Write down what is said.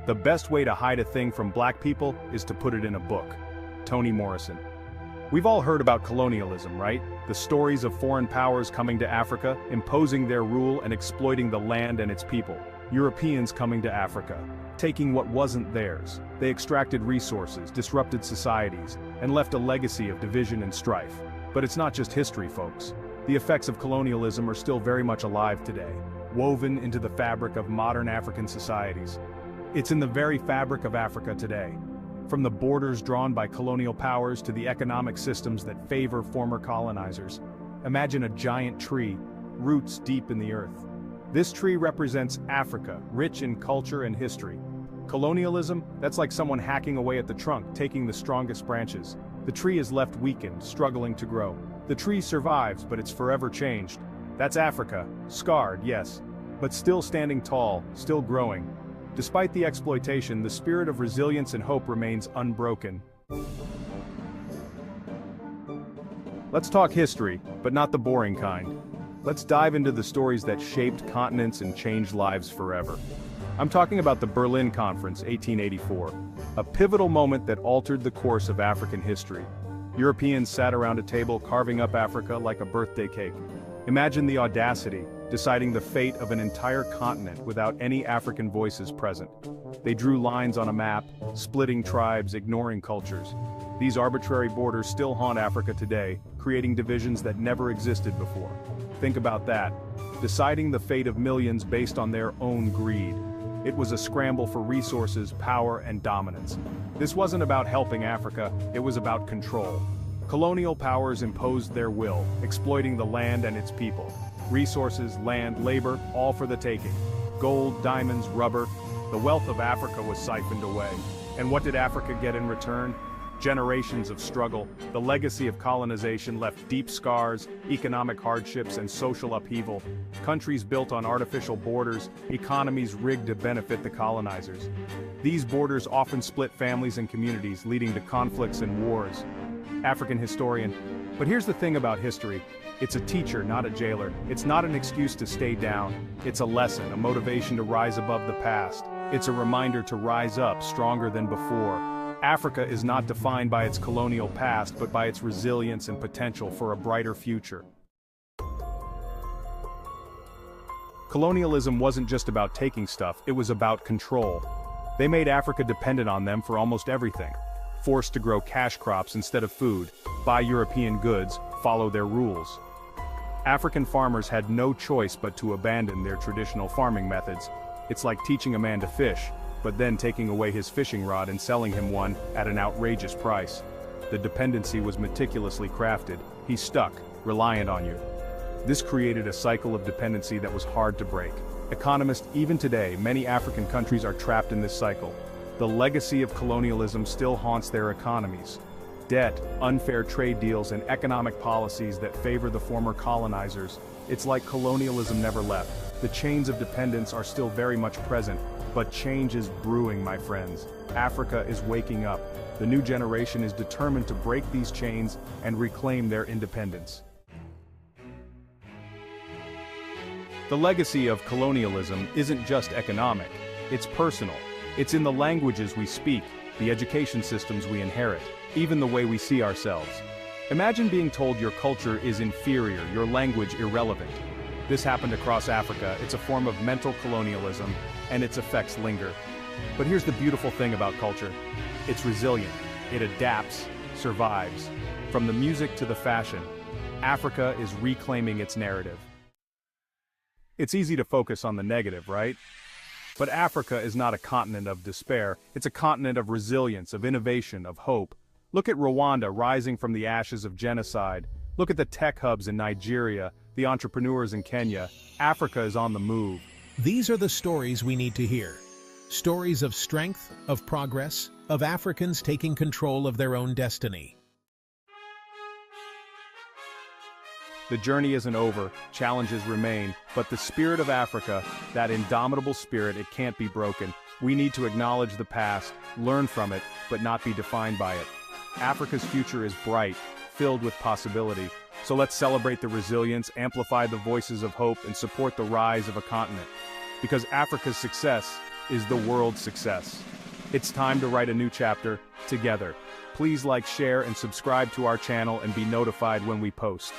The best way to hide a thing from black people is to put it in a book. Toni Morrison. We've all heard about colonialism, right? The stories of foreign powers coming to Africa, imposing their rule and exploiting the land and its people. Europeans coming to Africa, taking what wasn't theirs. They extracted resources, disrupted societies, and left a legacy of division and strife. But it's not just history, folks. The effects of colonialism are still very much alive today, woven into the fabric of modern African societies. It's in the very fabric of Africa today. From the borders drawn by colonial powers to the economic systems that favor former colonizers. Imagine a giant tree, roots deep in the earth. This tree represents Africa, rich in culture and history. Colonialism, that's like someone hacking away at the trunk, taking the strongest branches. The tree is left weakened, struggling to grow. The tree survives, but it's forever changed. That's Africa, scarred, yes, but still standing tall, still growing. Despite the exploitation, the spirit of resilience and hope remains unbroken. Let's talk history, but not the boring kind. Let's dive into the stories that shaped continents and changed lives forever. I'm talking about the Berlin Conference, 1884, a pivotal moment that altered the course of African history. Europeans sat around a table carving up Africa like a birthday cake. Imagine the audacity, deciding the fate of an entire continent without any African voices present. They drew lines on a map, splitting tribes, ignoring cultures. These arbitrary borders still haunt Africa today, creating divisions that never existed before. Think about that. Deciding the fate of millions based on their own greed. It was a scramble for resources, power, and dominance. This wasn't about helping Africa, it was about control. Colonial powers imposed their will, exploiting the land and its people. Resources, land, labor, all for the taking. Gold, diamonds, rubber. The wealth of Africa was siphoned away. And what did Africa get in return? Generations of struggle. The legacy of colonization left deep scars, economic hardships, and social upheaval. Countries built on artificial borders, economies rigged to benefit the colonizers. These borders often split families and communities, leading to conflicts and wars. African historian. But here's the thing about history. It's a teacher, not a jailer. It's not an excuse to stay down. It's a lesson, a motivation to rise above the past. It's a reminder to rise up stronger than before. Africa is not defined by its colonial past, but by its resilience and potential for a brighter future. Colonialism wasn't just about taking stuff, it was about control. They made Africa dependent on them for almost everything. Forced to grow cash crops instead of food, buy European goods, follow their rules. African farmers had no choice but to abandon their traditional farming methods. It's like teaching a man to fish, but then taking away his fishing rod and selling him one at an outrageous price. The dependency was meticulously crafted. He's stuck, reliant on you. This created a cycle of dependency that was hard to break. Economists, even today, many African countries are trapped in this cycle. The legacy of colonialism still haunts their economies. Debt, unfair trade deals, and economic policies that favor the former colonizers. It's like colonialism never left. The chains of dependence are still very much present, but change is brewing, my friends. Africa is waking up. The new generation is determined to break these chains and reclaim their independence. The legacy of colonialism isn't just economic, it's personal. It's in the languages we speak, the education systems we inherit, even the way we see ourselves. Imagine being told your culture is inferior, your language irrelevant. This happened across Africa. It's a form of mental colonialism, and its effects linger. But here's the beautiful thing about culture. It's resilient. It adapts, survives. From the music to the fashion, Africa is reclaiming its narrative. It's easy to focus on the negative, right? But Africa is not a continent of despair. It's a continent of resilience, of innovation, of hope. Look at Rwanda rising from the ashes of genocide. Look at the tech hubs in Nigeria, the entrepreneurs in Kenya. Africa is on the move. These are the stories we need to hear. Stories of strength, of progress, of Africans taking control of their own destiny. The journey isn't over, challenges remain, but the spirit of Africa, that indomitable spirit, it can't be broken. We need to acknowledge the past, learn from it, but not be defined by it. Africa's future is bright, filled with possibility. So let's celebrate the resilience, amplify the voices of hope, and support the rise of a continent. Because Africa's success is the world's success. It's time to write a new chapter, together. Please like, share, and subscribe to our channel and be notified when we post.